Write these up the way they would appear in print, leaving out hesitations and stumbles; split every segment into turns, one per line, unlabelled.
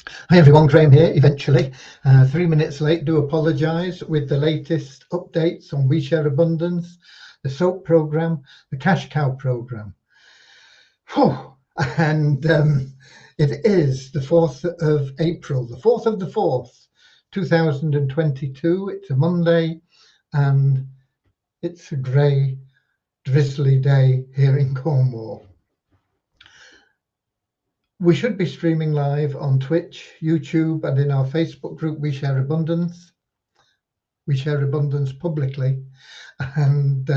Hi everyone, Graham here, eventually. 3 minutes late, do apologise with the latest updates on We Share Abundance, the SOAP programme, the Cash Cow programme. And it is the 4th of April, the 4th of the 4th, 2022. It's a Monday and it's a grey, drizzly day here in Cornwall. We should be streaming live on Twitch, YouTube, and in our Facebook group, We Share Abundance. We Share Abundance publicly. And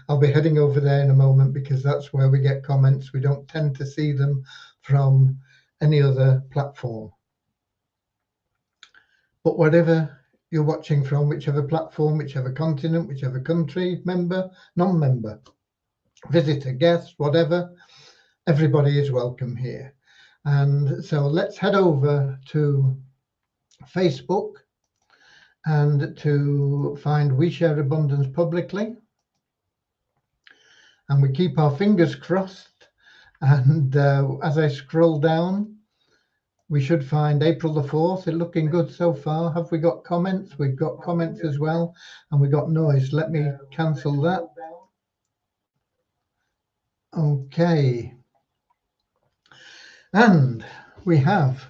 I'll be heading over there in a moment because that's where we get comments. We don't tend to see them from any other platform. But whatever you're watching from, whichever platform, whichever continent, whichever country, member, non-member, visitor, guest, whatever, everybody is welcome here. And so let's head over to Facebook and to find We Share Abundance publicly. And we keep our fingers crossed. And as I scroll down, we should find April the 4th. It's looking good so far. Have we got comments? We've got comments as well. And we got noise. Let me cancel that. Okay. And we have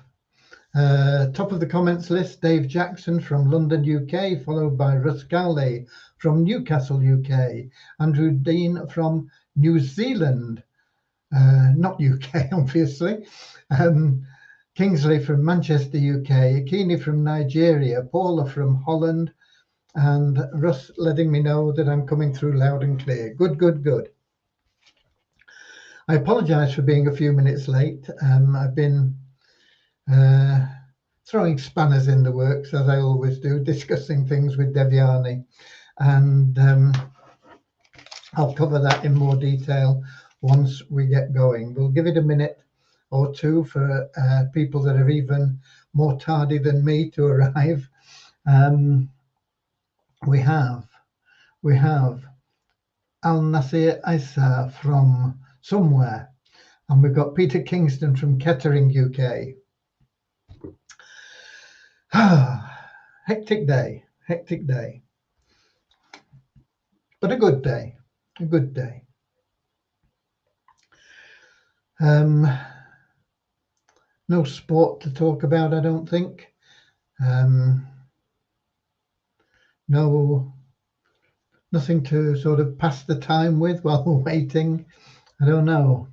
top of the comments list, Dave Jackson from London, UK, followed by Russ Gowley from Newcastle, UK, Andrew Dean from New Zealand, not UK, obviously, Kingsley from Manchester, UK, Akini from Nigeria, Paula from Holland, and Russ letting me know that I'm coming through loud and clear. Good, good, good. I apologise for being a few minutes late. I've been throwing spanners in the works, as I always do, discussing things with Devyani. And I'll cover that in more detail once we get going. We'll give it a minute or two for people that are even more tardy than me to arrive. We have Al Nasir Isa from somewhere, and we've got Peter Kingston from Kettering, UK. Hectic day, but a good day, No sport to talk about, I don't think. Nothing to sort of pass the time with while we're waiting. I don't know.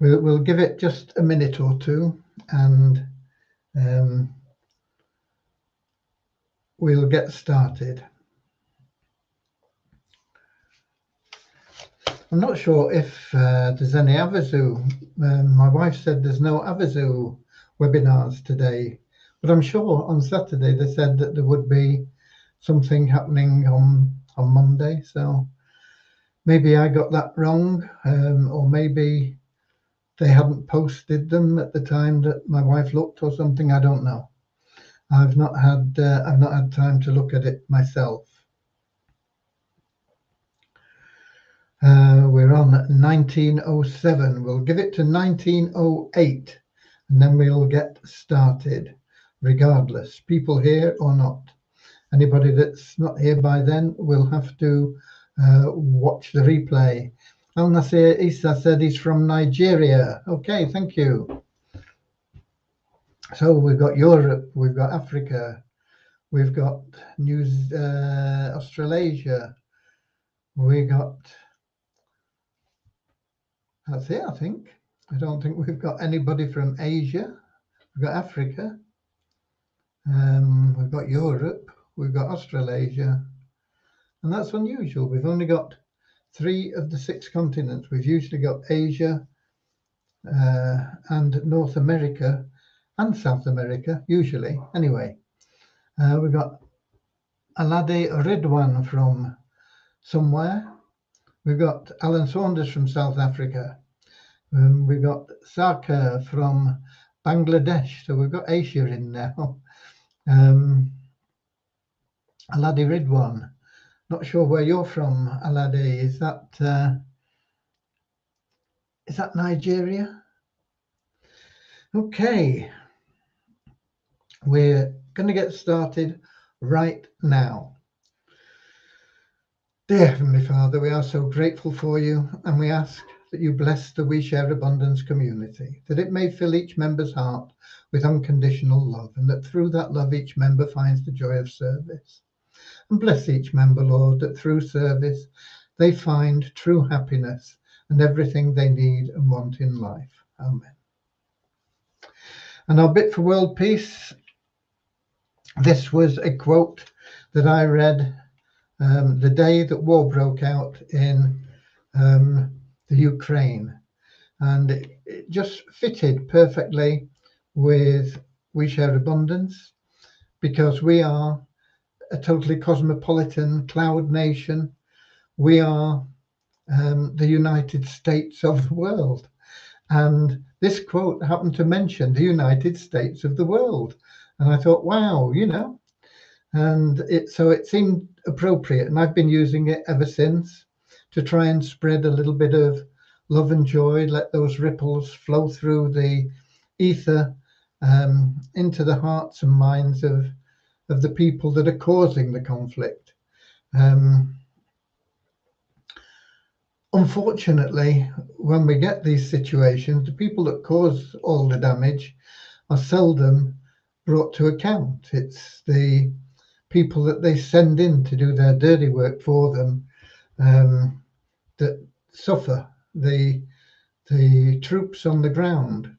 We'll give it just a minute or two, and we'll get started. I'm not sure if there's any Avazu. My wife said there's no Avazu webinars today, but I'm sure on Saturday they said that there would be something happening on Monday. So maybe I got that wrong, or maybe they hadn't posted them at the time that my wife looked or something. I don't know. I've not had time to look at it myself. We're on 1907. We'll give it to 1908 and then we'll get started regardless, people here or not. Anybody that's not here by then will have to watch the replay. Al Nasir Isa said he's from Nigeria. Okay, thank you. So we've got Europe, we've got Africa, we've got Australasia, we got, that's it, I think. I don't think we've got anybody from Asia. We've got Africa, we've got Europe, we've got Australasia, and that's unusual. We've only got 3 of the 6 continents. We've usually got Asia and North America and South America, usually. Anyway, we've got Alade Ridwan from somewhere. We've got Alan Saunders from South Africa. We've got Saka from Bangladesh. So we've got Asia in now. Alade Ridwan. Not sure where you're from, Alade. Is that Nigeria? Okay, we're going to get started right now. Dear Heavenly Father, we are so grateful for you, and we ask that you bless the We Share Abundance community, that it may fill each member's heart with unconditional love, and that through that love each member finds the joy of service. And bless each member, Lord, that through service they find true happiness and everything they need and want in life. Amen. And our bit for world peace, this was a quote that I read the day that war broke out in the Ukraine. And it just fitted perfectly with We Share Abundance, because we are a totally cosmopolitan cloud nation. We are the United States of the world. And this quote happened to mention the United States of the world. And I thought, wow, and so it seemed appropriate. And I've been using it ever since to try and spread a little bit of love and joy, let those ripples flow through the ether into the hearts and minds of the people that are causing the conflict. Unfortunately, when we get these situations, the people that cause all the damage are seldom brought to account. It's the people that they send in to do their dirty work for them that suffer. The troops on the ground.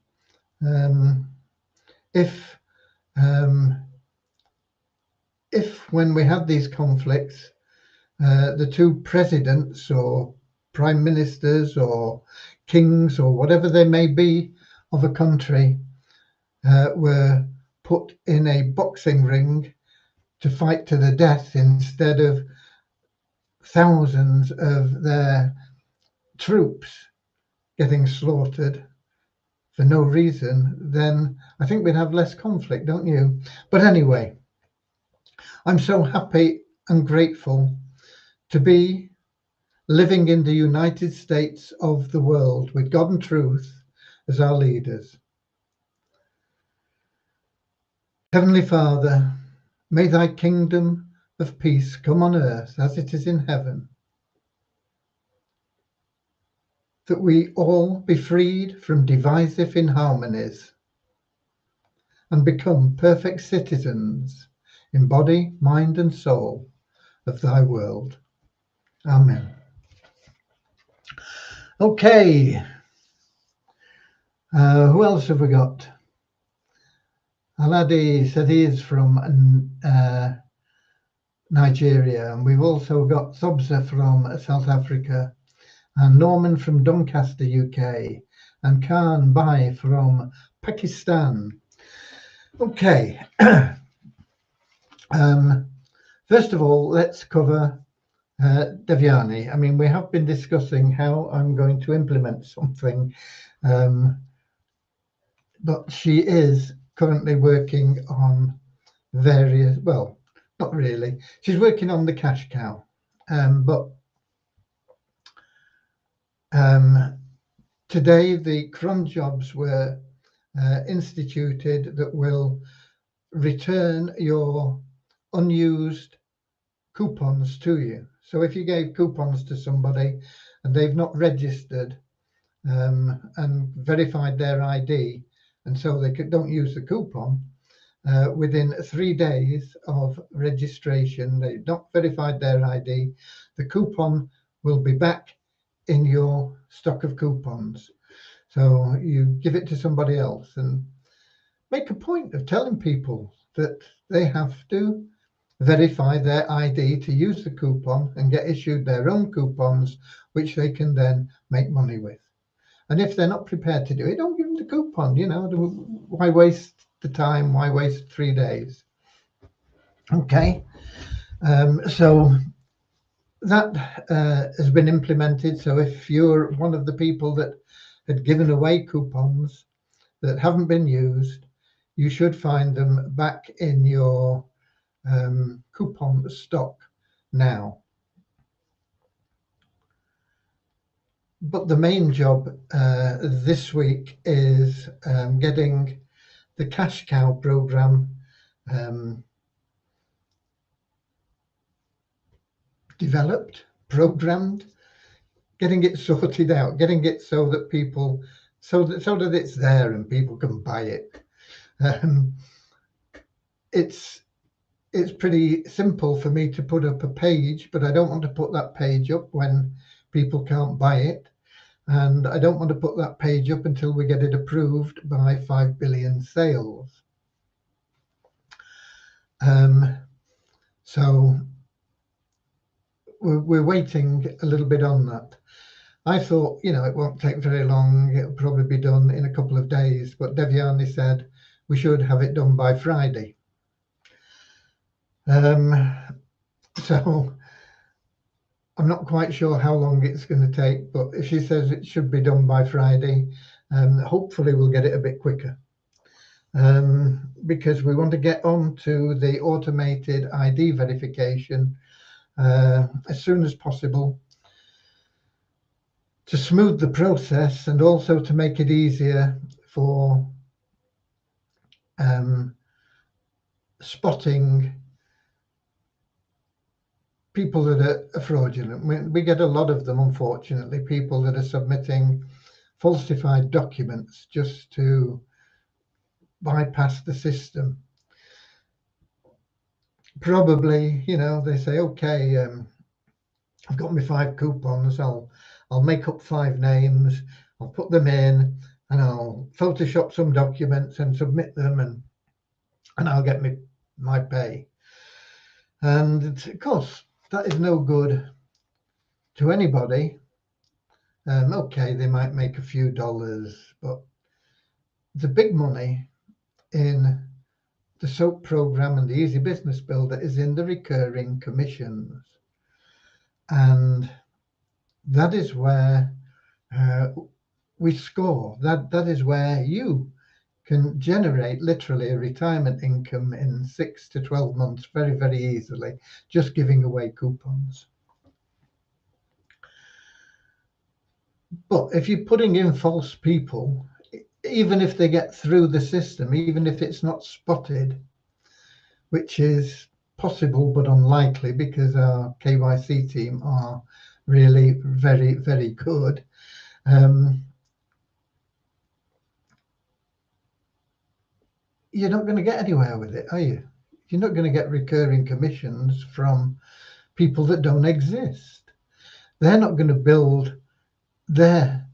If when we had these conflicts, the two presidents or prime ministers or kings or whatever they may be of a country were put in a boxing ring to fight to the death instead of thousands of their troops getting slaughtered for no reason, then I think we'd have less conflict, don't you? But anyway, I'm so happy and grateful to be living in the United States of the world with God and truth as our leaders. Heavenly Father, may thy kingdom of peace come on earth as it is in heaven, that we all be freed from divisive inharmonies and become perfect citizens in body, mind and soul of thy world. Amen. Okay, who else have we got? Aladi said he is from Nigeria, and we've also got Thobsa from South Africa, and Norman from Doncaster, UK, and Khan Bai from Pakistan. Okay, first of all, let's cover Devyani. I mean, we have been discussing how I'm going to implement something, but she is currently working on various, well, not really. She's working on the cash cow, but today the cron jobs were instituted that will return your unused coupons to you. So if you gave coupons to somebody and they've not registered and verified their ID, and so they don't use the coupon, within 3 days of registration, they've not verified their ID, the coupon will be back in your stock of coupons. So you give it to somebody else and make a point of telling people that they have to verify their ID to use the coupon and get issued their own coupons, which they can then make money with. And if they're not prepared to do it, don't give them the coupon. Why waste the time? Why waste 3 days? Okay. So that has been implemented. So if you're one of the people that had given away coupons that haven't been used, you should find them back in your coupon stock now. But the main job this week is getting the cash cow program developed, programmed, getting it sorted out, getting it so that people, so that it's there and people can buy it. It's pretty simple for me to put up a page, but I don't want to put that page up when people can't buy it. And I don't want to put that page up until we get it approved by 5 billion sales. So we're waiting a little bit on that. I thought, it won't take very long. It'll probably be done in a couple of days. But Devyani said we should have it done by Friday. So I'm not quite sure how long it's going to take, but if she says it should be done by Friday, hopefully we'll get it a bit quicker. Because we want to get on to the automated ID verification as soon as possible to smooth the process and also to make it easier for spotting people that are fraudulent. We get a lot of them, unfortunately, people that are submitting falsified documents just to bypass the system. Probably, they say, okay, I've got my 5 coupons, I'll make up 5 names, I'll put them in, and I'll Photoshop some documents and submit them, and I'll get my pay. And of course, that is no good to anybody. Okay, they might make a few dollars, but the big money in the SOAP program and the Easy Business Builder is in the recurring commissions. And that is where we score. That is where you can generate literally a retirement income in 6 to 12 months very, very easily, just giving away coupons. But if you're putting in false people, even if they get through the system, even if it's not spotted, which is possible but unlikely because our KYC team are really very, very good, you're not going to get anywhere with it, are you? You're not going to get recurring commissions from people that don't exist. They're not going to build their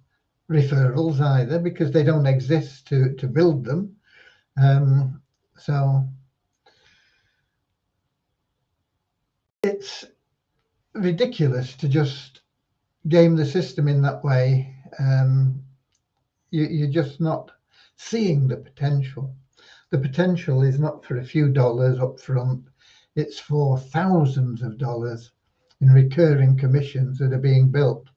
referrals either because they don't exist to build them. So it's ridiculous to just game the system in that way. You're just not seeing the potential. The potential is not for a few dollars up front. It's for thousands of dollars in recurring commissions that are being built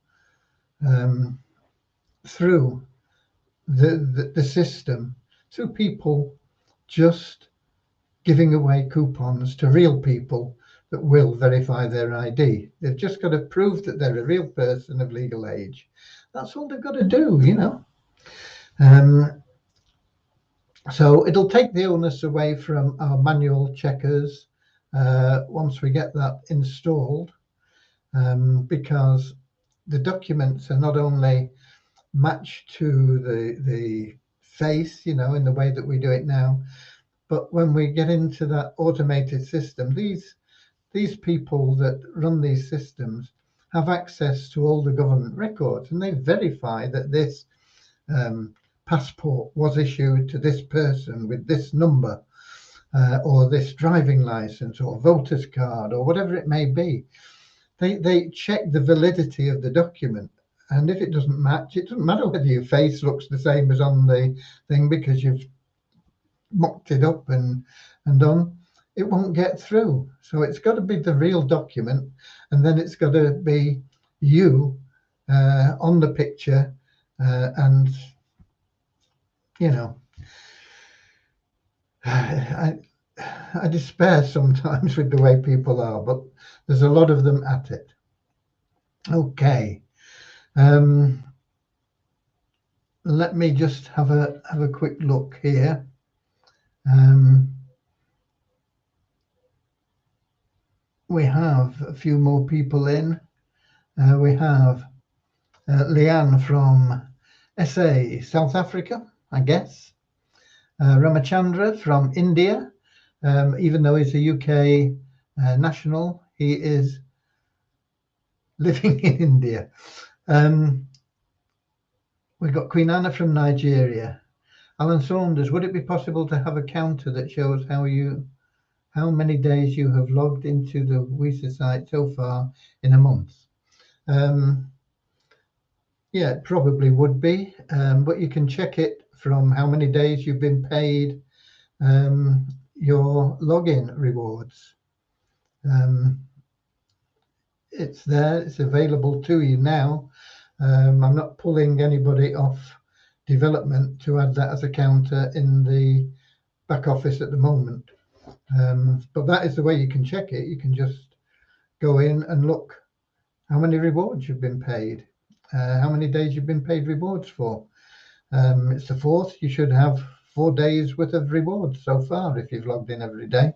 through the system, through people just giving away coupons to real people that will verify their ID. They've just got to prove that they're a real person of legal age. That's all they've got to do, So it'll take the onus away from our manual checkers once we get that installed, because the documents are not only matched to the face, in the way that we do it now, but when we get into that automated system, these people that run these systems have access to all the government records, and they verify that this passport was issued to this person with this number, or this driving license or voter's card or whatever it may be. They check the validity of the document, and if it doesn't match, it doesn't matter whether your face looks the same as on the thing because you've mocked it up and done, it won't get through. So it's got to be the real document, and then it's got to be you on the picture, and I despair sometimes with the way people are, but there's a lot of them at it. Okay. Let me just have a quick look here. We have a few more people in. We have Leanne from SA, South Africa, I guess. Ramachandra from India. Even though he's a UK national, he is living in India. We've got Queen Anna from Nigeria. Alan Saunders, would it be possible to have a counter that shows how many days you have logged into the WISA site so far in a month? Yeah, it probably would be, but you can check it from how many days you've been paid your login rewards. It's there, it's available to you now. I'm not pulling anybody off development to add that as a counter in the back office at the moment. But that is the way you can check it. You can just go in and look how many rewards you've been paid, how many days you've been paid rewards for. It's the 4th. You should have 4 days worth of rewards so far if you've logged in every day.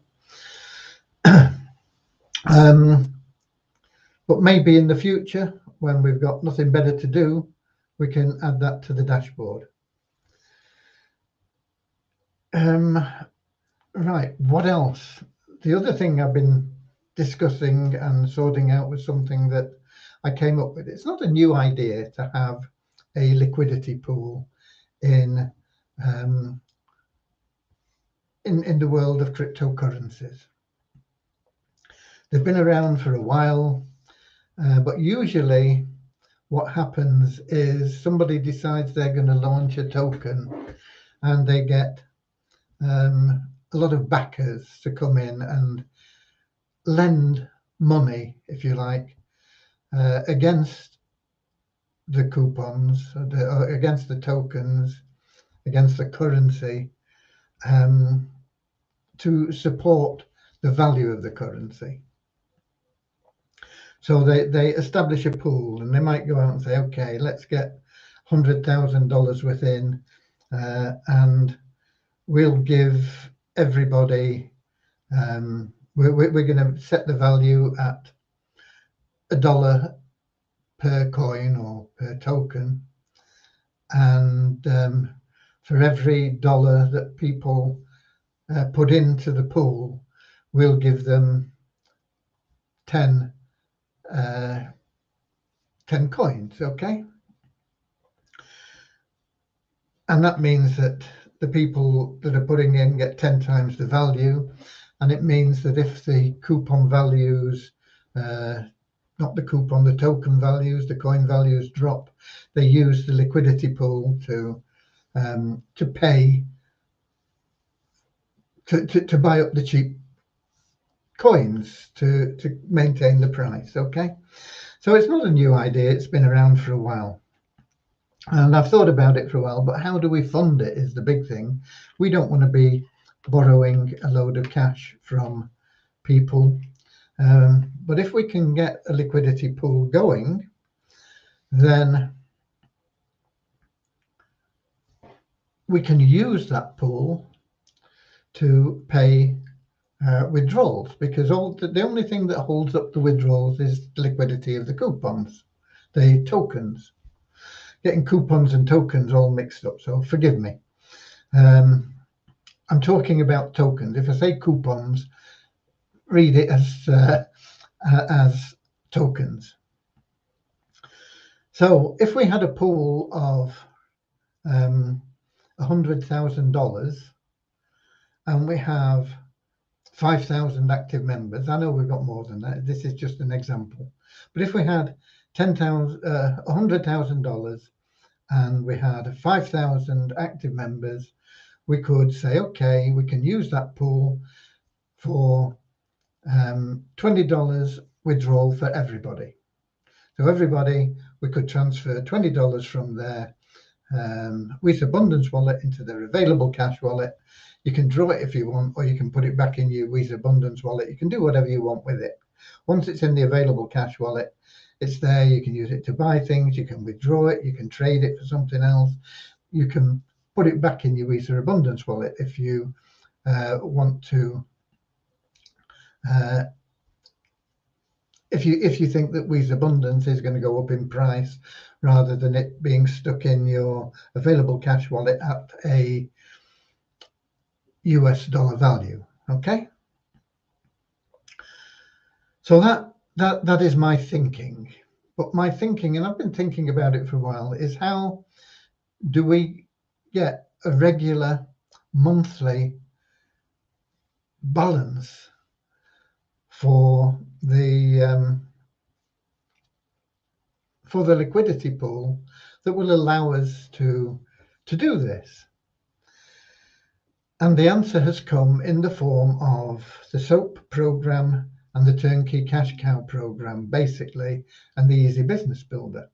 But maybe in the future, when we've got nothing better to do, we can add that to the dashboard. Right, what else? The other thing I've been discussing and sorting out was something that I came up with. It's not a new idea to have a liquidity pool in the world of cryptocurrencies. They've been around for a while, but usually what happens is somebody decides they're going to launch a token and they get a lot of backers to come in and lend money, if you like, against the coupons, against the tokens, against the currency, to support the value of the currency. So they establish a pool and they might go out and say, okay, let's get $100,000 within, and we'll give everybody, we're going to set the value at $1 per coin or per token, and for every dollar that people put into the pool, we'll give them 10 coins, okay? And that means that the people that are putting in get 10 times the value, and it means that if the coupon values, not the coupon, the token values, the coin values drop, they use the liquidity pool to pay to buy up the cheap coins to maintain the price, okay? So it's not a new idea, it's been around for a while. And I've thought about it for a while, but how do we fund it is the big thing. We don't want to be borrowing a load of cash from people. But if we can get a liquidity pool going, then we can use that pool to pay withdrawals, because the only thing that holds up the withdrawals is the liquidity of the coupons, the tokens. Getting coupons and tokens all mixed up, so forgive me. I'm talking about tokens. If I say coupons, read it as tokens. So if we had a pool of $100,000 and we have 5,000 active members, I know we've got more than that, this is just an example, but if we had $100,000 and we had 5,000 active members, we could say, okay, we can use that pool for $20 withdrawal for everybody. So everybody, we could transfer $20 from their WISA Abundance wallet into their available cash wallet. You can draw it if you want, or you can put it back in your WISA Abundance wallet. You can do whatever you want with it. Once it's in the available cash wallet, It's there. You can use it to buy things. You can withdraw it. You can trade it for something else. You can put it back in your Visa Abundance wallet if you want to. If you think that Visa Abundance is going to go up in price, rather than it being stuck in your available cash wallet at a US dollar value. Okay. So that is my thinking. But my thinking, and I've been thinking about it for a while, is how do we get a regular monthly balance for the liquidity pool that will allow us to do this? And the answer has come in the form of the SOAP program and the Turnkey Cash Cow program, basically, and the Easy Business Builder.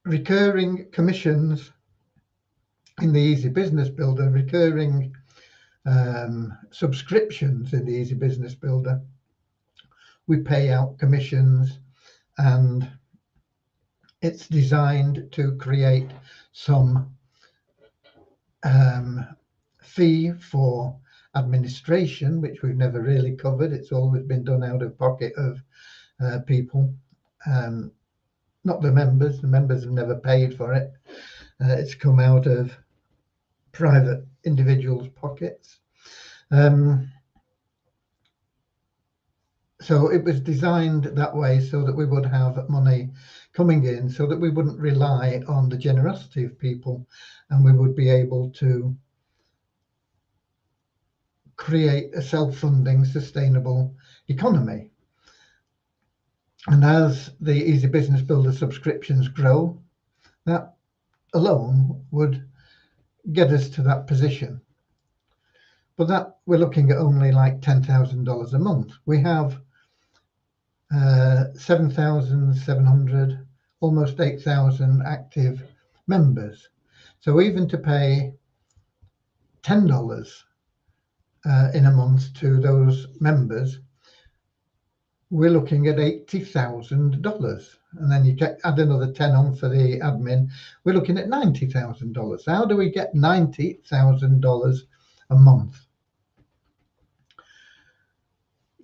Recurring commissions in the Easy Business Builder, recurring subscriptions in the Easy Business Builder. We pay out commissions, and it's designed to create some fee for administration, which we've never really covered. It's always been done out of pocket of people, not the members. The members have never paid for it. It's come out of private individuals' pockets. So it was designed that way so that we would have money coming in, so that we wouldn't rely on the generosity of people, and we would be able to create a self-funding, sustainable economy. And as the Easy Business Builder subscriptions grow, that alone would get us to that position. But that we're looking at only like $10,000 a month. We have 7,700, almost 8,000 active members. So even to pay $10 in a month to those members, we're looking at $80,000. And then you add another 10 on for the admin, we're looking at $90,000. How do we get $90,000 a month?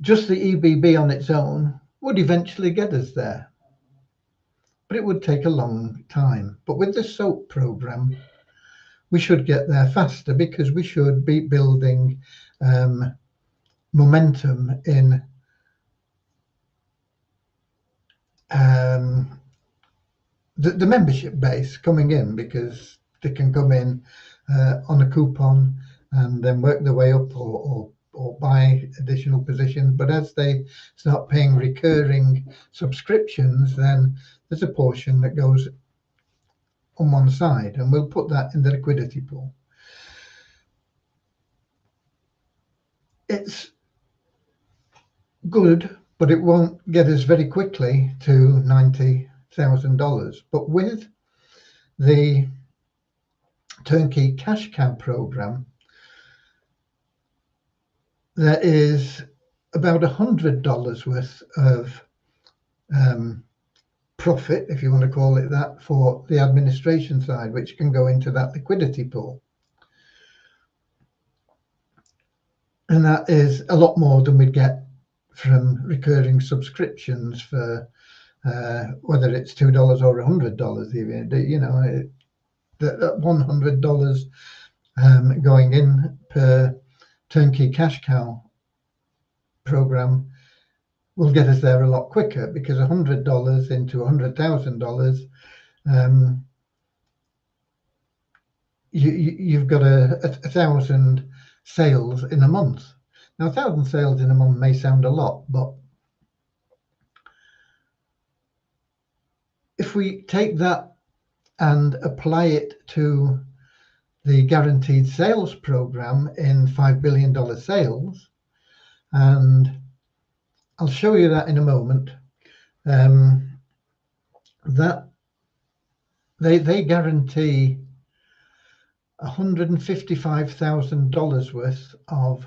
Just the EBB on its own would eventually get us there, but it would take a long time. But with the SOAP program, we should get there faster, because we should be building momentum in the membership base coming in, because they can come in on a coupon and then work their way up, or buy additional positions. But as they start paying recurring subscriptions, then there's a portion that goes on one side, and we'll put that in the liquidity pool. It's good, but it won't get us very quickly to $90,000. But with the Turnkey Cash Cow program, there is about $100 worth of profit, if you want to call it that, for the administration side, which can go into that liquidity pool. And that is a lot more than we'd get from recurring subscriptions for whether it's $2 or $100 even. You know, that $100 going in per Turnkey Cash Cow program will get us there a lot quicker, because $100 into $100,000, you've got a 1,000 sales in a month. Now, 1,000 sales in a month may sound a lot, but if we take that and apply it to the guaranteed sales program in $5 billion sales, and I'll show you that in a moment, that they guarantee $155,000 worth of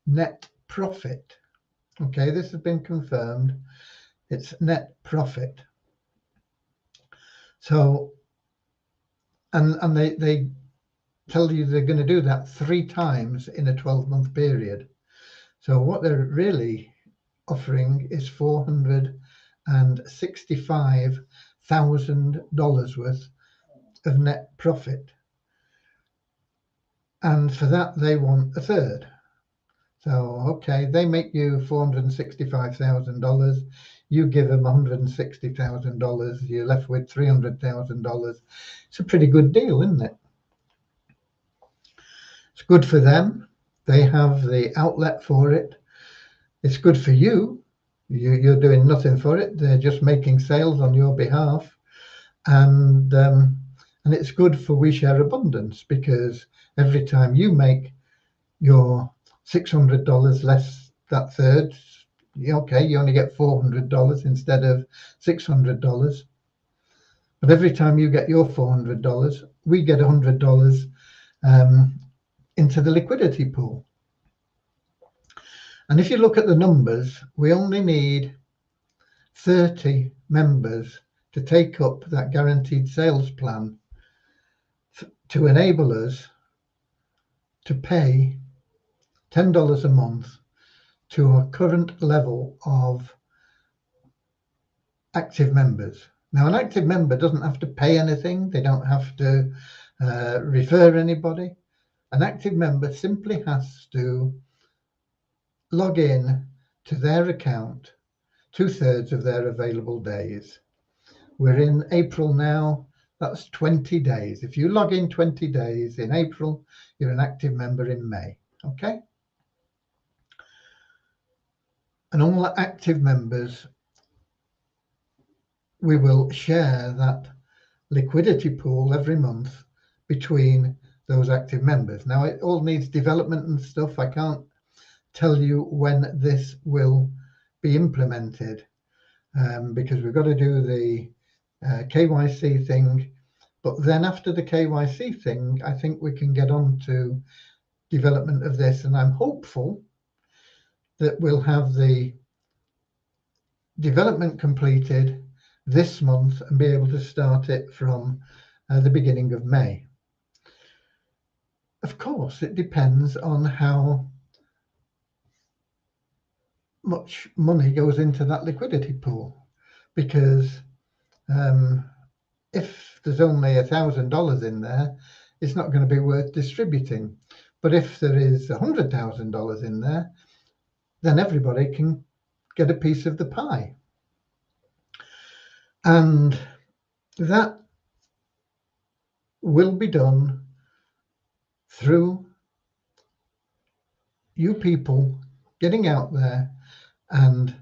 net profit Okay, this has been confirmed. It's net profit. So, and they tell you they're going to do that 3 times in a 12-month period. So what they're really offering is $465,000 worth of net profit. And for that, they want a third. So, okay, they make you $465,000. You give them $160,000. You're left with $300,000. It's a pretty good deal, isn't it? It's good for them. They have the outlet for it. It's good for you. You're doing nothing for it. They're just making sales on your behalf. And it's good for We Share Abundance, because every time you make your $600 less that third, okay, you only get $400 instead of $600. But every time you get your $400, we get $100 into the liquidity pool. And if you look at the numbers, we only need 30 members to take up that guaranteed sales plan to enable us to pay $10 a month to our current level of active members. Now, an active member doesn't have to pay anything. They don't have to refer anybody. An active member simply has to log in to their account 2/3 of their available days. We're in April now. That's 20 days. If you log in 20 days in April, you're an active member in May. Okay? And all active members, we will share that liquidity pool every month between those active members. Now, it all needs development and stuff. I can't tell you when this will be implemented because we've got to do the KYC thing. But then after the KYC thing, I think we can get on to development of this. And I'm hopeful that we'll have the development completed this month and be able to start it from the beginning of May. Of course, it depends on how much money goes into that liquidity pool, because if there's only $1,000 in there, it's not going to be worth distributing. But if there is $100,000 in there, then everybody can get a piece of the pie. And that will be done through you people getting out there and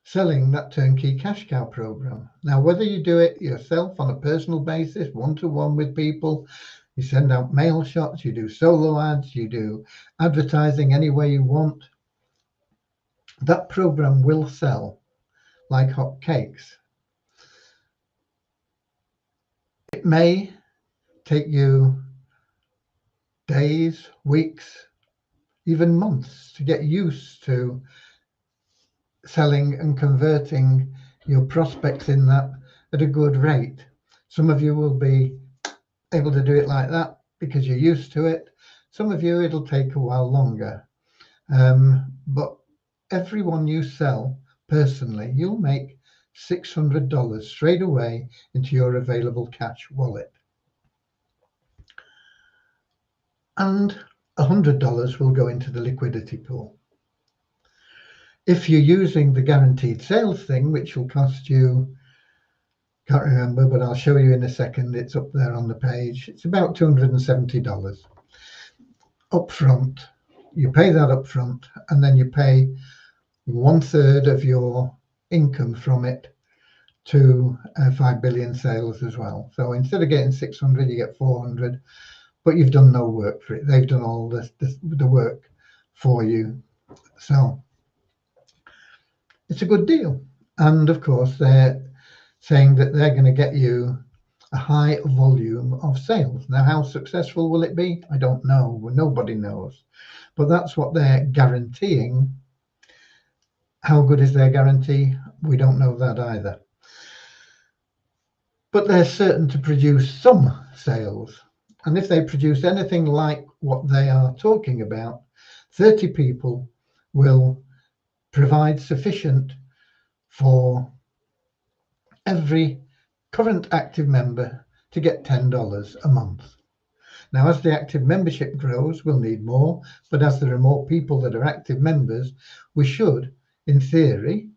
selling that turnkey cash cow program. Now, whether you do it yourself on a personal basis, one-to-one with people, you send out mail shots, you do solo ads, you do advertising any way you want, that program will sell like hot cakes. It may take you days, weeks, even months to get used to selling and converting your prospects in that at a good rate. Some of you will be able to do it like that because you're used to it. Some of you, it'll take a while longer. But everyone you sell personally, you'll make $600 straight away into your available cash wallet. And $100 will go into the liquidity pool. If you're using the guaranteed sales thing, which will cost you, can't remember, but I'll show you in a second, it's up there on the page. It's about $270 up front. You pay that up front, and then you pay 1/3 of your income from it to 5 billion sales as well. So instead of getting 600, you get 400, but you've done no work for it. They've done all the work for you. So it's a good deal. And of course, they're saying that they're going to get you a high volume of sales. Now, how successful will it be? I don't know. Nobody knows. But that's what they're guaranteeing How good is their guarantee? We don't know that either. But they're certain to produce some sales. And if they produce anything like what they are talking about, 30 people will provide sufficient for every current active member to get $10 a month. Now, as the active membership grows, we'll need more, but as there are more people that are active members, we should, in theory,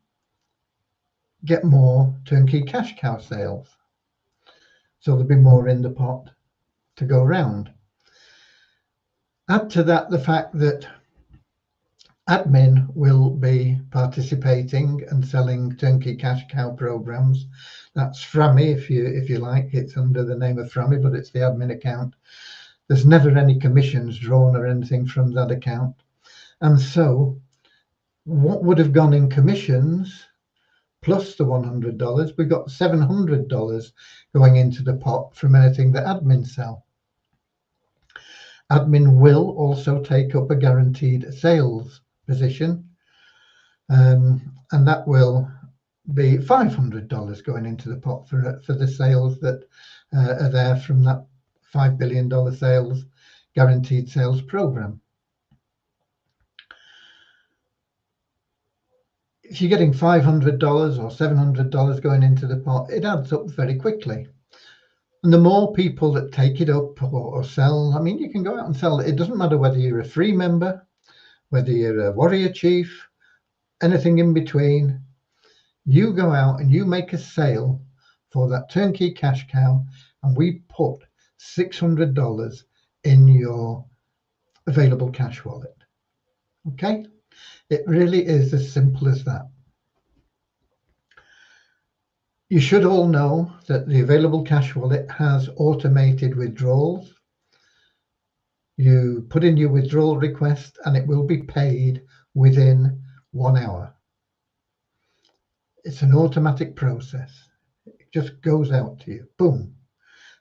get more turnkey cash cow sales. So there'll be more in the pot to go round. Add to that the fact that admin will be participating and selling turnkey cash cow programs. That's Frammy, if you like. It's under the name of Frammy, but it's the admin account. There's never any commissions drawn or anything from that account. And so what would have gone in commissions plus the $100, we got $700 going into the pot from anything that admin sell. Admin will also take up a guaranteed sales position, and that will be $500 going into the pot for the sales that are there from that $5 billion sales guaranteed sales program. If you're getting $500 or $700 going into the pot, it adds up very quickly. And the more people that take it up or sell, I mean, you can go out and sell it. It doesn't matter whether you're a free member, whether you're a warrior chief, anything in between. You go out and you make a sale for that turnkey cash cow, and we put $600 in your available cash wallet. Okay? It really is as simple as that. You should all know that the available cash wallet has automated withdrawals. You put in your withdrawal request and it will be paid within 1 hour. It's an automatic process. It just goes out to you. Boom.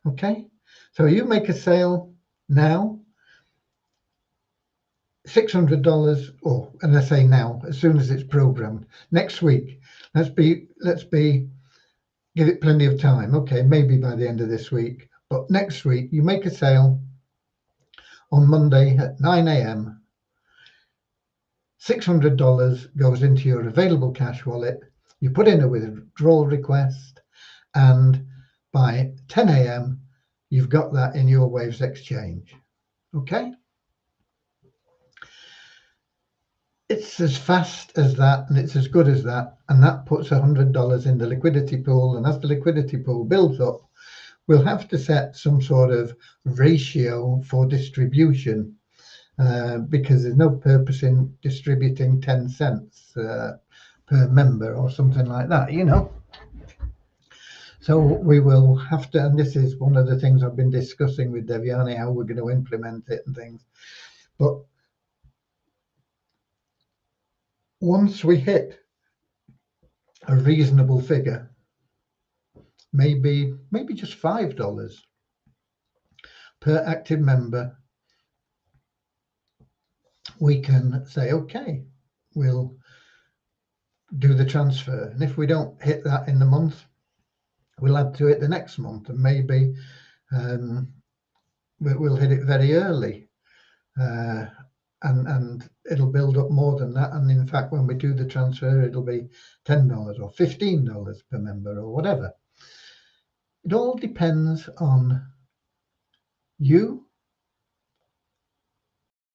Okay? So you make a sale now, $600, or, and I say now, as soon as it's programmed. Next week, let's give it plenty of time. Okay, maybe by the end of this week. But next week, you make a sale on Monday at 9 a.m. $600 goes into your available cash wallet. You put in a withdrawal request, and by 10 a.m., you've got that in your Waves Exchange. Okay? It's as fast as that, and it's as good as that, and that puts $100 in the liquidity pool. And as the liquidity pool builds up, we'll have to set some sort of ratio for distribution, because there's no purpose in distributing 10 cents per member or something like that, you know. So we will have to, and this is one of the things I've been discussing with Devyani, how we're going to implement it and things. But once we hit a reasonable figure, maybe just $5 per active member, we can say, okay, we'll do the transfer. And if we don't hit that in the month, we'll add to it the next month, and maybe we'll hit it very early. And it'll build up more than that. And in fact, when we do the transfer, it'll be $10 or $15 per member or whatever. It all depends on you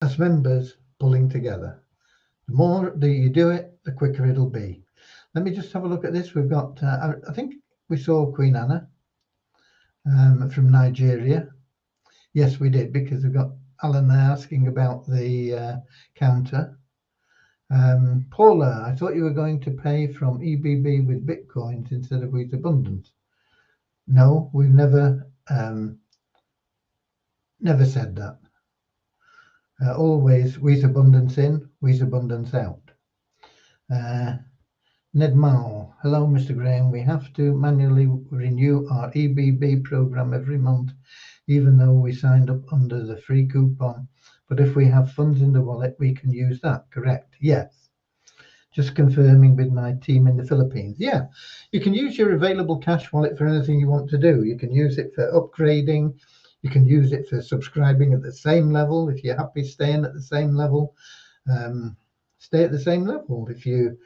as members pulling together. The more that you do it, the quicker it'll be. Let me just have a look at this. We've got, I think we saw Queen Anna from Nigeria. Yes, we did, because we've got Alan there asking about the counter. Paula, I thought you were going to pay from EBB with Bitcoins instead of with Abundance. No, we've never said that. Always with Abundance in, with Abundance out. Ned Mao, hello, Mr. Graham. We have to manually renew our EBB program every month, even though we signed up under the free coupon. But if we have funds in the wallet, we can use that, correct? Yes. Just confirming with my team in the Philippines. Yeah, you can use your available cash wallet for anything you want to do. You can use it for upgrading. You can use it for subscribing at the same level. If you're happy staying at the same level, stay at the same level. If you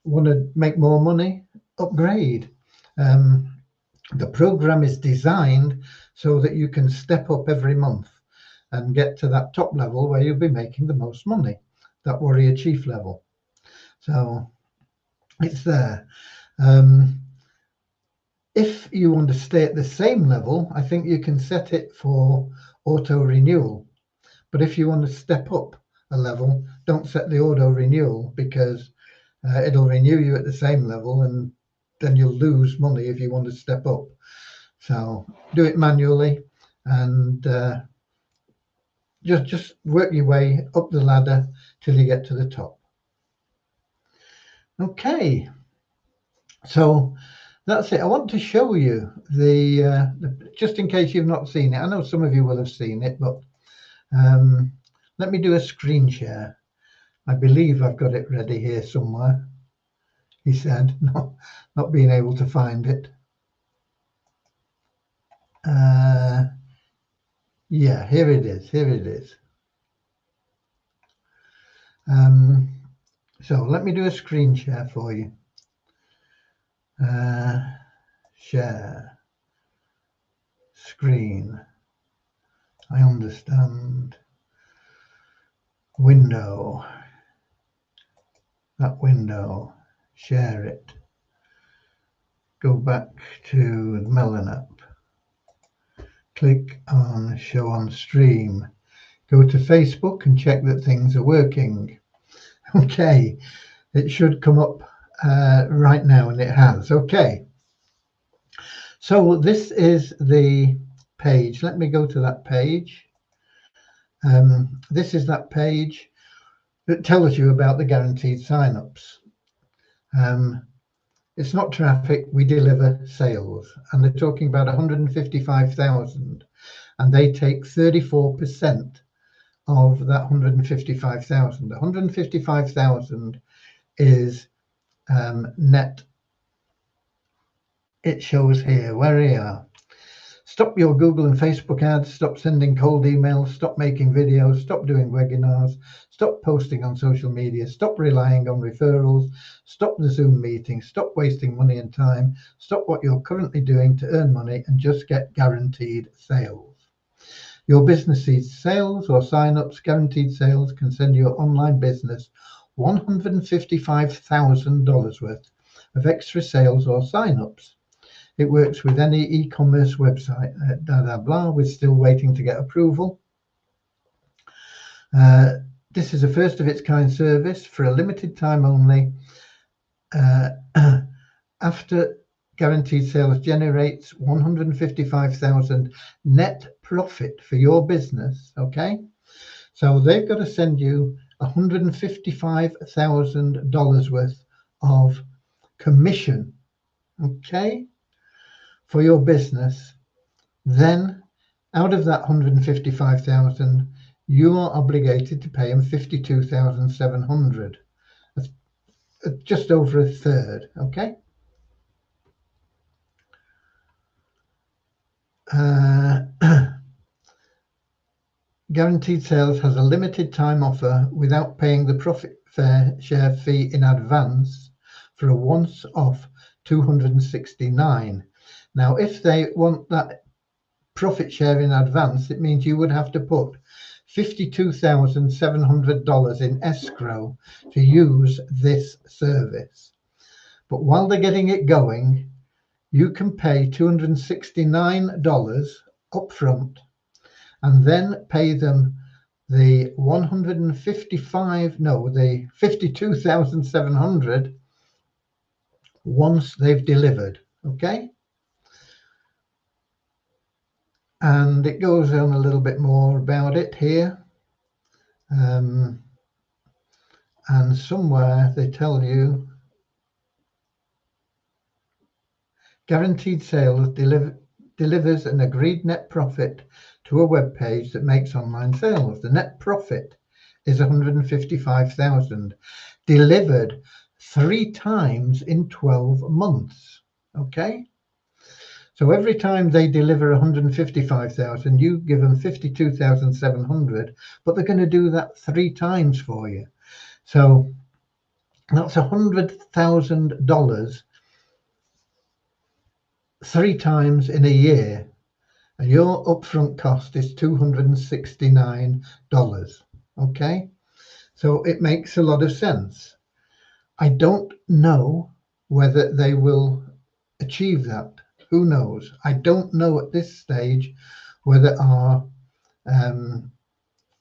want to make more money, upgrade. The program is designed so that you can step up every month and get to that top level where you'll be making the most money, that warrior chief level. So it's there. If you want to stay at the same level, I think you can set it for auto renewal. But if you want to step up a level, don't set the auto renewal, because it'll renew you at the same level, and then you'll lose money if you want to step up. So do it manually, and just work your way up the ladder till you get to the top. Okay, so that's it. I want to show you the just in case you've not seen it. I know some of you will have seen it, but let me do a screen share. I believe I've got it ready here somewhere. He said, not being able to find it. Yeah, here it is. Here it is. So let me do a screen share for you. Share screen. I understand. Window. That window. Share it. Go back to the Melon app. Click on show on stream. Go to Facebook and check that things are working. Okay, it should come up right now, and it has. Okay, so this is the page. Let me go to that page. This is that page that tells you about the guaranteed sign-ups. It's not traffic, we deliver sales, and they're talking about 155,000, and they take 34% of that 155,000. 155,000 is net. It shows here where we are. Stop your Google and Facebook ads, stop sending cold emails, stop making videos, stop doing webinars, stop posting on social media, stop relying on referrals, stop the Zoom meetings, stop wasting money and time, stop what you're currently doing to earn money, and just get guaranteed sales. Your business sees sales or sign-ups. Guaranteed sales can send your online business $155,000 worth of extra sales or sign-ups. It works with any e-commerce website, We're still waiting to get approval. This is a first of its kind service for a limited time only. After guaranteed sales generates 155,000 net profit for your business. Okay, so they've got to send you $155,000 worth of commission. Okay, for your business. Then out of that 155,000, you are obligated to pay them 52,700. That's just over a third. Okay. Guaranteed Sales has a limited time offer without paying the profit share fee in advance for a once-off 269. Now, if they want that profit share in advance, it means you would have to put $52,700 in escrow to use this service. But while they're getting it going, you can pay $269 upfront and then pay them the $52,700 once they've delivered. Okay. And it goes on a little bit more about it here. And somewhere they tell you Guaranteed Sales delivers an agreed net profit to a web page that makes online sales. The net profit is 155,000, delivered 3 times in 12 months. Okay. So every time they deliver 155,000, you give them 52,700, but they're going to do that 3 times for you. So that's $100,000 3 times in a year, and your upfront cost is $269. Okay, so it makes a lot of sense. I don't know whether they will achieve that. Who knows? I don't know at this stage whether our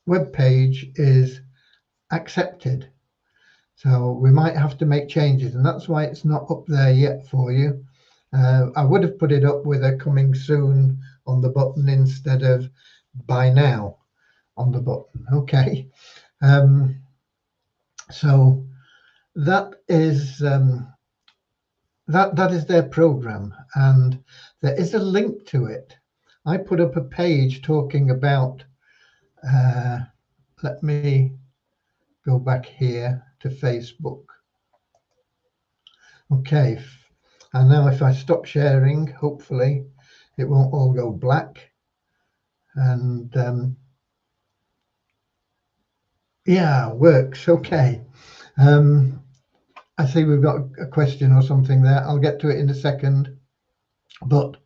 web page is accepted. So we might have to make changes, and that's why it's not up there yet for you. I would have put it up with a coming soon on the button instead of buy now on the button. Okay. So that is that is their program, and there is a link to it. I put up a page talking about let me go back here to Facebook. Okay, and now if I stop sharing, hopefully it won't all go black. And yeah, works. Okay. I see we've got a question or something there. I'll get to it in a second. But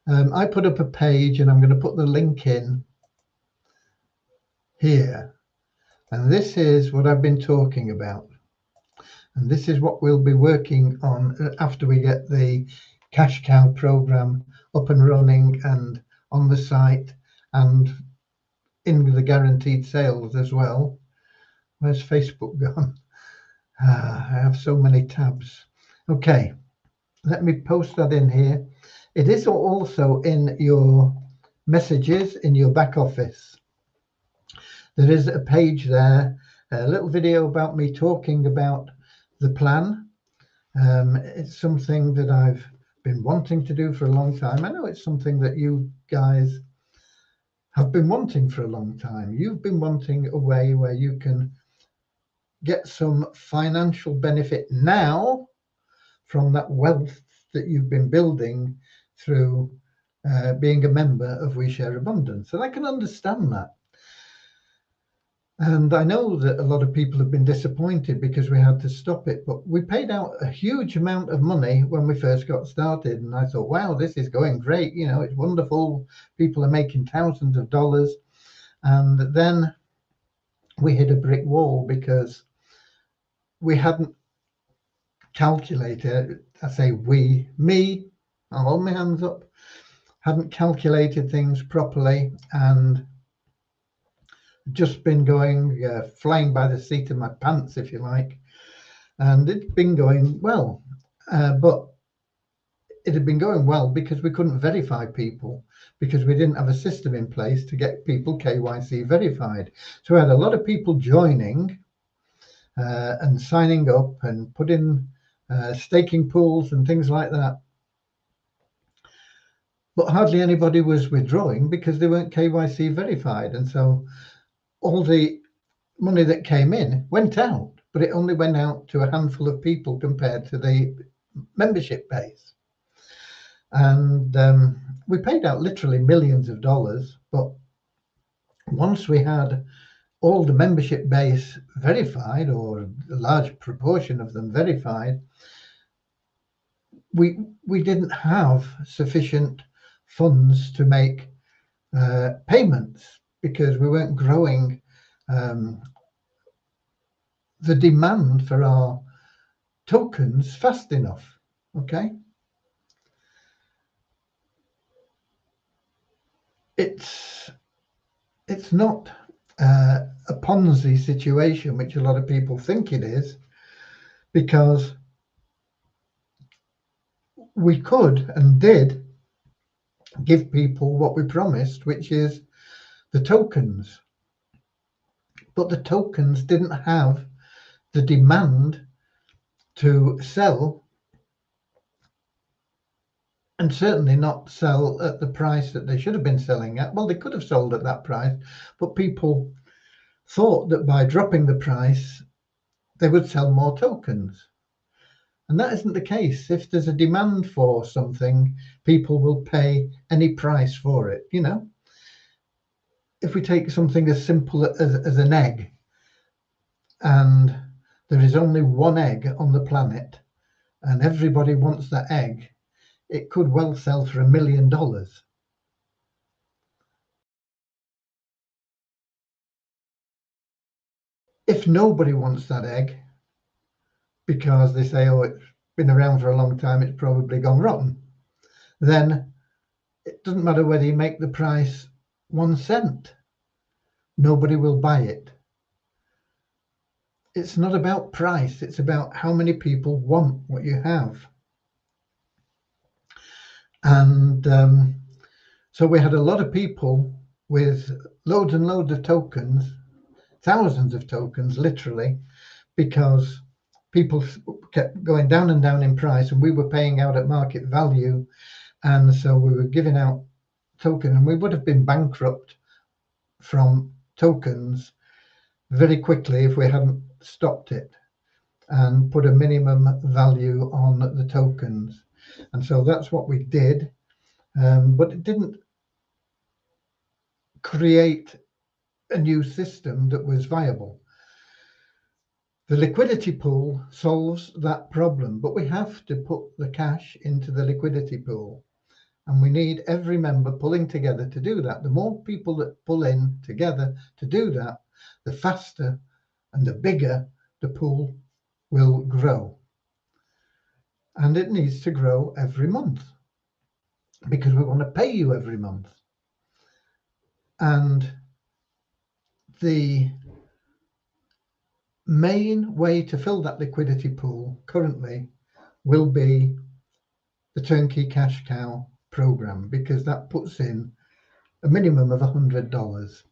I put up a page, and I'm going to put the link in here. And this is what I've been talking about. And this is what we'll be working on after we get the Cash Cow program up and running and on the site and in the guaranteed sales as well. Where's Facebook gone? I have so many tabs. Okay, let me post that in here. It is also in your messages in your back office. There is a page there, a little video about me talking about the plan. It's something that I've been wanting to do for a long time. I know it's something that you guys have been wanting for a long time. You've been wanting a way where you can get some financial benefit now from that wealth that you've been building through being a member of We Share Abundance. And I can understand that. And I know that a lot of people have been disappointed because we had to stop it, but we paid out a huge amount of money when we first got started. And I thought, wow, this is going great. You know, it's wonderful. People are making thousands of dollars. And then we hit a brick wall because we hadn't calculated. I say we, me, I'll hold my hands up, hadn't calculated things properly and just been going flying by the seat of my pants, if you like. And it's been going well, but it had been going well because we couldn't verify people, because we didn't have a system in place to get people KYC verified. So we had a lot of people joining and signing up and putting staking pools and things like that. But hardly anybody was withdrawing because they weren't KYC verified. And so all the money that came in went out, but it only went out to a handful of people compared to the membership base. And we paid out literally millions of dollars. But once we had all the membership base verified, or a large proportion of them verified, we didn't have sufficient funds to make payments because we weren't growing the demand for our tokens fast enough. Okay, it's not a Ponzi situation, which a lot of people think it is, because we could and did give people what we promised, which is the tokens. But the tokens didn't have the demand to sell, and certainly not sell at the price that they should have been selling at. Well, they could have sold at that price, but people thought that by dropping the price, they would sell more tokens. And that isn't the case. If there's a demand for something, people will pay any price for it. You know, if we take something as simple as an egg, and there is only one egg on the planet, and everybody wants that egg, it could well sell for $1 million. If nobody wants that egg because they say, oh, it's been around for a long time, it's probably gone rotten, then it doesn't matter whether you make the price 1 cent. Nobody will buy it. It's not about price. It's about how many people want what you have. And so we had a lot of people with loads and loads of tokens, thousands of tokens, literally, because people kept going down and down in price, and we were paying out at market value. And so we were giving out tokens, and we would have been bankrupt from tokens very quickly if we hadn't stopped it and put a minimum value on the tokens. And so that's what we did, but it didn't create a new system that was viable. The liquidity pool solves that problem, but we have to put the cash into the liquidity pool, and we need every member pulling together to do that. The more people that pull in together to do that, the faster and the bigger the pool will grow. And it needs to grow every month because we want to pay you every month. And the main way to fill that liquidity pool currently will be the Turnkey Cash Cow program, because that puts in a minimum of $100.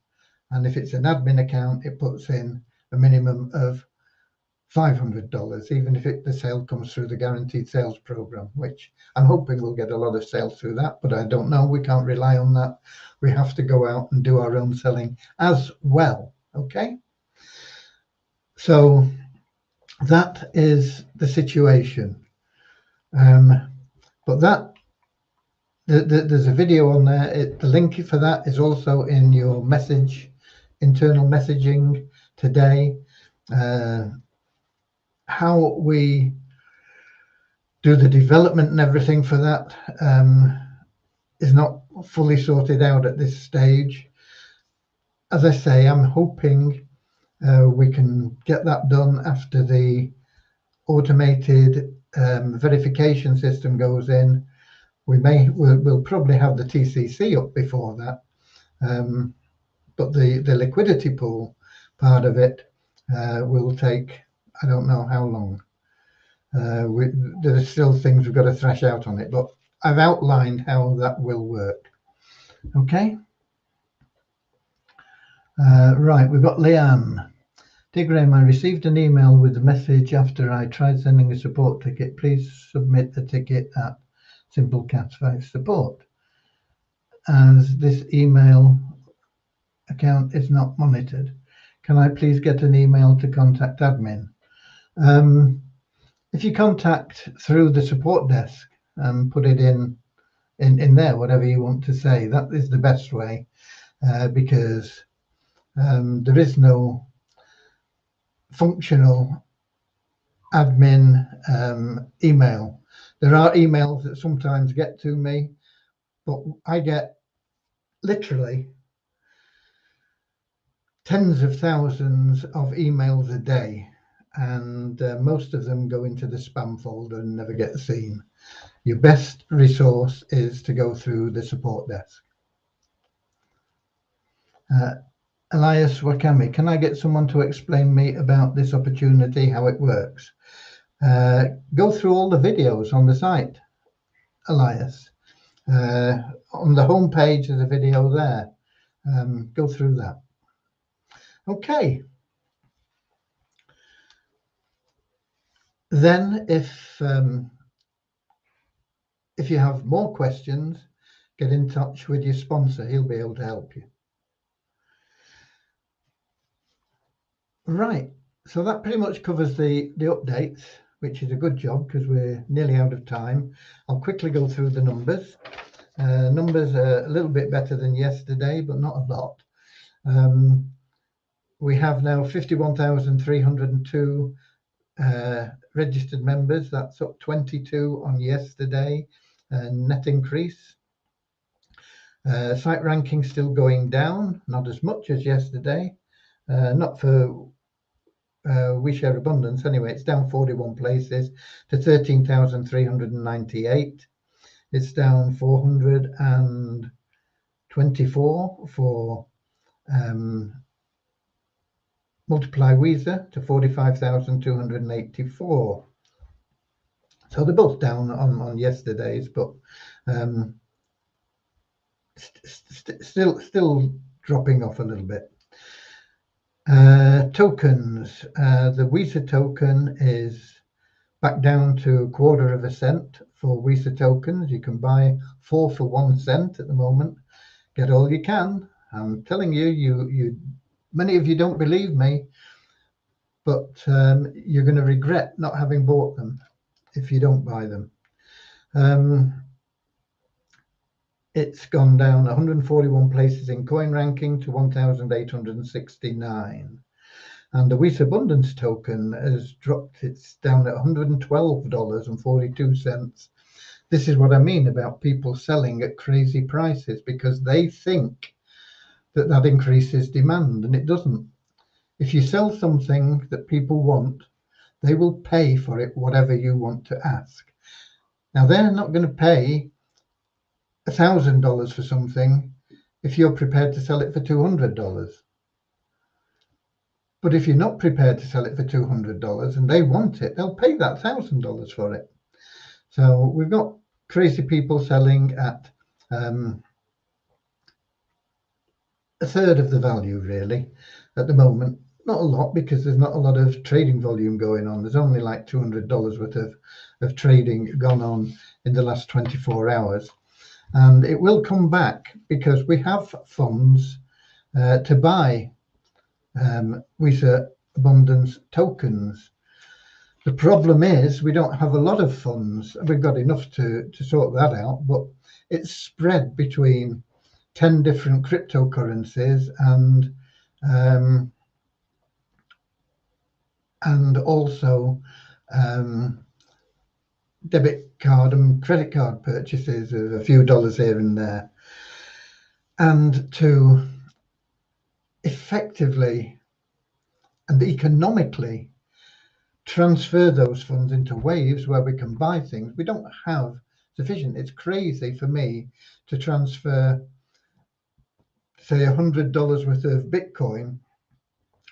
And if it's an admin account, it puts in a minimum of $500, even if the sale comes through the guaranteed sales program, which I'm hoping we'll get a lot of sales through that, but I don't know. We can't rely on that. We have to go out and do our own selling as well. Okay. So that is the situation. But there's a video on there. The link for that is also in your internal messaging today. How we do the development and everything for that is not fully sorted out at this stage. As I say, I'm hoping we can get that done after the automated verification system goes in. We'll probably have the TCC up before that, but the liquidity pool part of it will take, I don't know how long. There are still things we've got to thrash out on it, but I've outlined how that will work. Okay. Right, we've got Leanne. Dear Graham, I received an email with a message after I tried sending a support ticket. Please submit the ticket at Simplecast5 support, as this email account is not monitored. Can I please get an email to contact admin? If you contact through the support desk and put it in there, whatever you want to say, that is the best way, because there is no functional admin email. There are emails that sometimes get to me, but I get literally tens of thousands of emails a day, and most of them go into the spam folder and never get seen. Your best resource is to go through the support desk. Elias Wakami, can I get someone to explain me about this opportunity, how it works? Go through all the videos on the site, Elias. On the home page, there's a video there. Go through that. Okay. Then if you have more questions, get in touch with your sponsor. He'll be able to help you. Right. So that pretty much covers the updates. which is a good job because we're nearly out of time. I'll quickly go through the numbers. Numbers are a little bit better than yesterday, but not a lot. We have now 51,302 registered members. That's up 22 on yesterday, net increase. Site ranking still going down, not as much as yesterday. Not for We Share Abundance anyway. It's down 41 places to 13,398. It's down 424 for Multiply Weezer to 45,284. So they're both down on yesterday's, but still dropping off a little bit. Tokens. The Weezer token is back down to 1/4 cent for Weezer tokens. You can buy 4 for 1 cent at the moment. Get all you can. I'm telling you, many of you don't believe me, but you're going to regret not having bought them if you don't buy them. It's gone down 141 places in coin ranking to 1,869. And the Weezer Abundance token has dropped. It's down at $112.42. This is what I mean about people selling at crazy prices, because they think that increases demand, and it doesn't. If you sell something that people want, they will pay for it, whatever you want to ask. Now, they're not going to pay $1,000 for something if you're prepared to sell it for $200. But if you're not prepared to sell it for $200 and they want it, they'll pay that $1,000 for it. So we've got crazy people selling at 1/3 of the value, really, at the moment. Not a lot, because there's not a lot of trading volume going on. There's only like $200 worth of trading gone on in the last 24 hours. And it will come back because we have funds to buy Weezer Abundance tokens. The problem is we don't have a lot of funds. We've got enough to sort that out, but it's spread between 10 different cryptocurrencies and also debit card and credit card purchases of a few dollars here and there. And to effectively and economically transfer those funds into Waves where we can buy things, we don't have sufficient. It's crazy for me to transfer, say, $100 worth of Bitcoin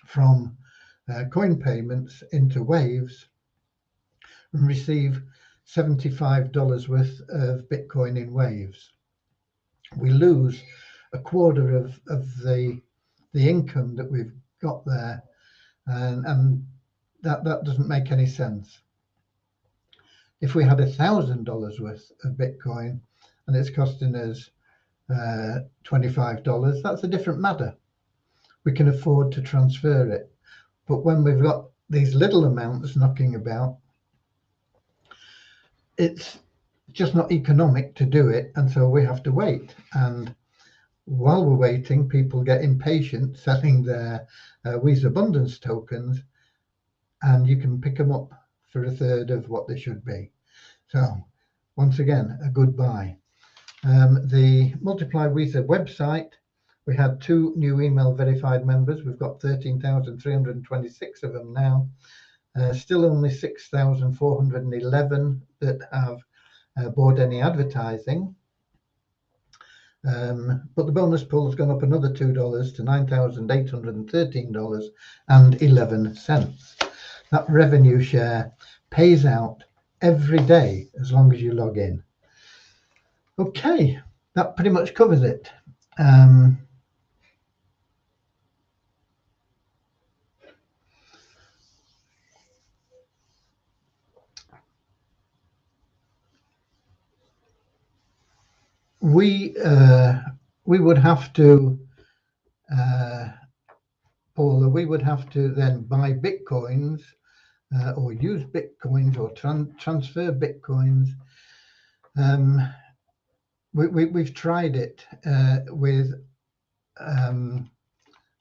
from coin payments into Waves and receive $75 worth of Bitcoin in Waves. We lose 1/4 of the income that we've got there, and that doesn't make any sense. If we had $1,000 worth of Bitcoin and it's costing us $25, that's a different matter. We can afford to transfer it. But when we've got these little amounts knocking about, it's just not economic to do it, and so we have to wait. And while we're waiting, people get impatient selling their Weezer Abundance tokens, and you can pick them up for 1/3 of what they should be. So once again, a good buy. The Multiply Weezer website, we had 2 new email verified members. We've got 13,326 of them now. Still only 6,411 that have bought any advertising. But the bonus pool has gone up another $2 to $9,813.11. That revenue share pays out every day as long as you log in. Okay, that pretty much covers it. We would have to, Paula, we would have to then buy Bitcoins or use Bitcoins or transfer Bitcoins. We've tried it with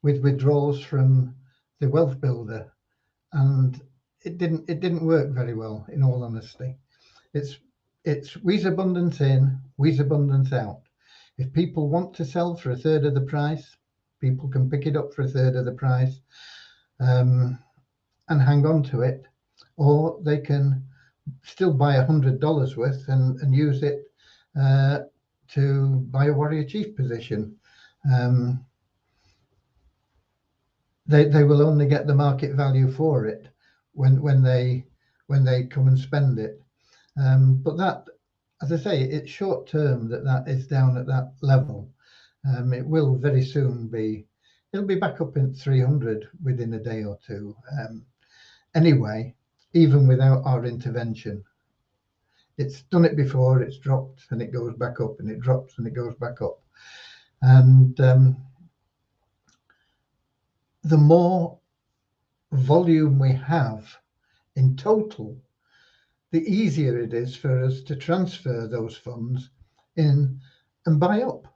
withdrawals from the Wealth Builder, and it didn't work very well, in all honesty. It's wheeze abundance in, wheeze abundance out. If people want to sell for a third of the price, people can pick it up for a third of the price, and hang on to it, or they can still buy $100 worth and use it to buy a Warrior Chief position. They will only get the market value for it when they come and spend it. But that, as I say, it's short term that is down at that level. It will very soon it'll be back up in 300 within a day or two. Anyway, even without our intervention. It's done it before, it's dropped and it goes back up, and it drops and it goes back up. And the more volume we have in total, the easier it is for us to transfer those funds in and buy up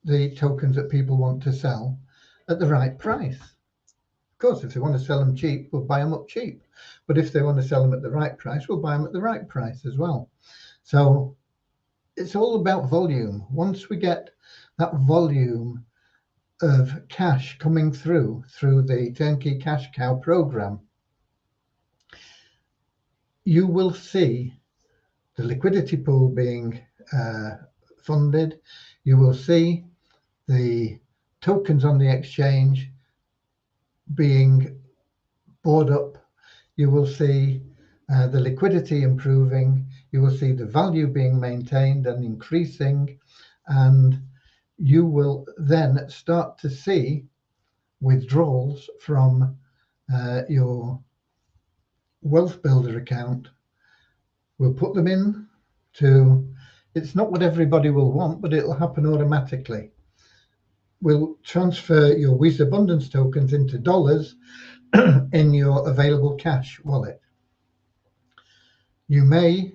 the tokens that people want to sell at the right price. Of course, if they want to sell them cheap, we'll buy them up cheap. But if they want to sell them at the right price, we'll buy them at the right price as well. So it's all about volume. Once we get that volume of cash coming through the Turnkey Cash Cow program, you will see the liquidity pool being funded. You will see the tokens on the exchange being bought up. You will see the liquidity improving. You will see the value being maintained and increasing, and you will then start to see withdrawals from your Wealth Builder account. We'll put them in to, it's not what everybody will want, but it'll happen automatically. We'll transfer your Wheeze Abundance tokens into dollars in your available cash wallet. You may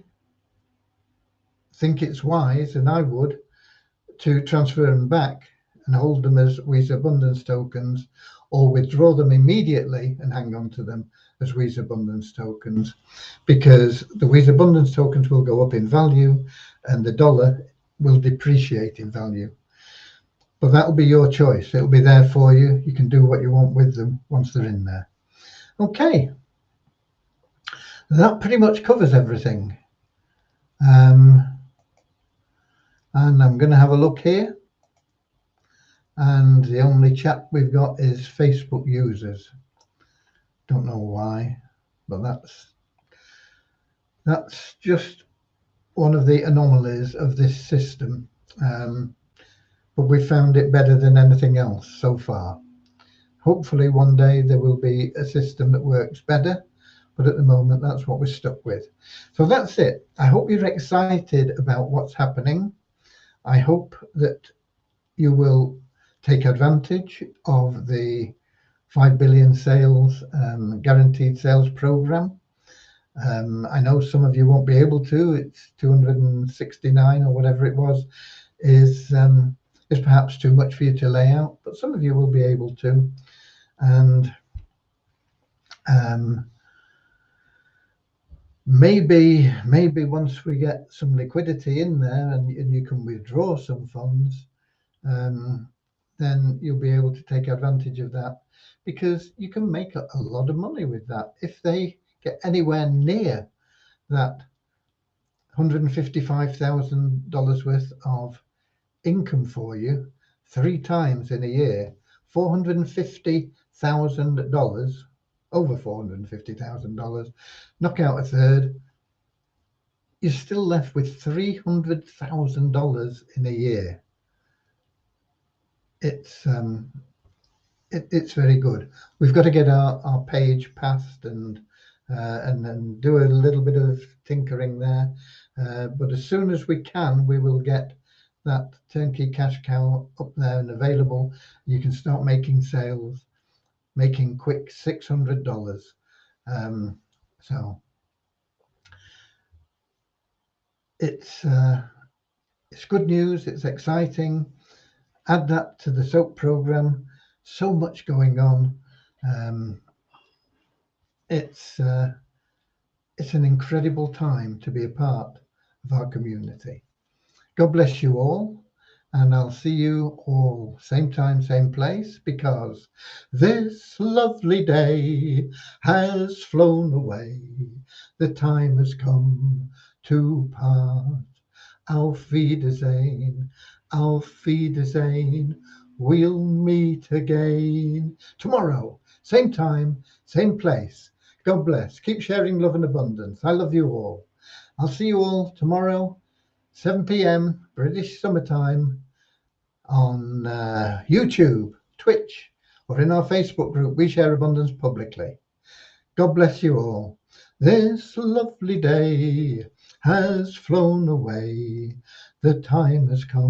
think it's wise, and I would, to transfer them back and hold them as Wheeze Abundance tokens, or withdraw them immediately and hang on to them as Wheeze Abundance tokens, because the Wheeze Abundance tokens will go up in value and the dollar will depreciate in value. But that'll be your choice. It'll be there for you. You can do what you want with them once they're in there. Okay, that pretty much covers everything. And I'm going to have a look here. And the only chat we've got is Facebook users. Don't know why, but that's just one of the anomalies of this system. But we found it better than anything else so far. Hopefully one day there will be a system that works better, but at the moment that's what we're stuck with. So that's it. I hope you're excited about what's happening. I hope that you will take advantage of the 5 billion sales guaranteed sales program. I know some of you won't be able to. It's 269 or whatever it was is perhaps too much for you to lay out, but some of you will be able to. And maybe once we get some liquidity in there and you can withdraw some funds, then you'll be able to take advantage of that, because you can make a lot of money with that. If they get anywhere near that $155,000 worth of income for you 3 times in a year, $450,000, over $450,000, knock out a third, you're still left with $300,000 in a year. It's very good. We've got to get our page passed and do a little bit of tinkering there. But as soon as we can, we will get that Turnkey Cash Cow up there and available. You can start making sales, making quick $600 So it's good news. It's exciting. Add that to the soap program. So much going on. It's an incredible time to be a part of our community. God bless you all, and I'll see you all same time, same place, because this lovely day has flown away. The time has come to part. Auf Wiedersehen, auf Wiedersehen. We'll meet again tomorrow, same time, same place. God bless. Keep sharing love and abundance. I love you all. I'll see you all tomorrow, 7 p.m. British summertime, on YouTube, Twitch, or in our Facebook group. We share abundance publicly. God bless you all. This lovely day has flown away. The time has come